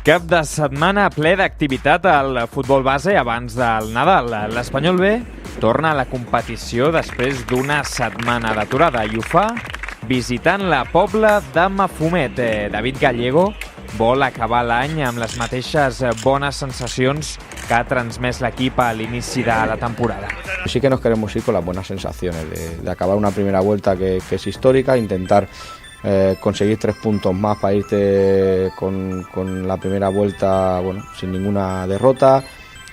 Cap de setmana ple d'activitat al futbol base abans del Nadal. L'Espanyol B torna a la competició després d'una setmana d'aturada i ho fa visitant la Pobla de Mafumet. David Gallego vol acabar l'any amb les mateixes bones sensacions que ha transmès l'equip a l'inici de la temporada. Sí que nos queremos ir con las buenas sensaciones de acabar una primera vuelta que es histórica, intentar conseguir 3 puntos más para irte con la primera vuelta sin ninguna derrota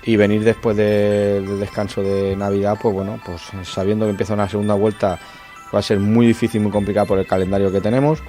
y venir después del descanso de Navidad pues sabiendo que empieza una segunda vuelta va a ser muy difícil, muy complicado por el calendario que tenemos,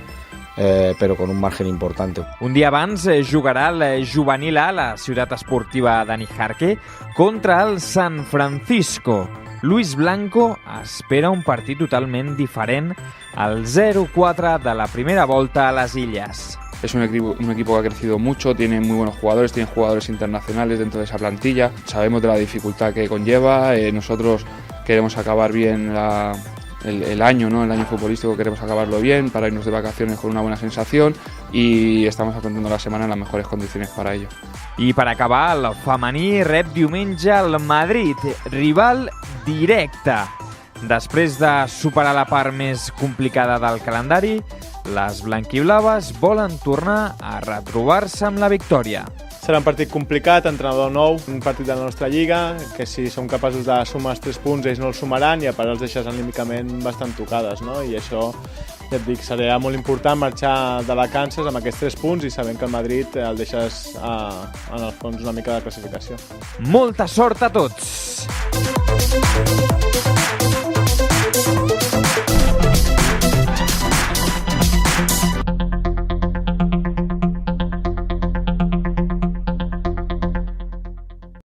però con un margen important. Un dia abans jugarà el juvenil A, la ciutat esportiva de Nijarque, contra el San Francisco. Luis Blanco espera un partit totalment diferent al 0-4 de la primera volta a les Illes. Es un equipo que ha crecido mucho, tiene muy buenos jugadores, tiene jugadores internacionales dentro de esa plantilla. Sabemos de la dificultad que conlleva, nosotros queremos acabar bien el año, ¿no? El año futbolístico queremos acabarlo bien para irnos de vacaciones con una buena sensación y estamos afrontando la semana en las mejores condiciones para ello. I per acabar, el femení rep diumenge el Madrid, rival directe. Després de superar la part més complicada del calendari, les blanquiblaves volen tornar a retrobar-se amb la victòria. Serà un partit complicat, entrenador nou, un partit de la nostra lliga, que si som capaços de sumar els 3 punts ells no els sumaran i a part els deixes anímicament bastant tocades, no? I això, ja et dic, serà molt important marxar de vacances amb aquests 3 punts i sabent que el Madrid el deixes en el fons una mica de classificació. Molta sort a tots!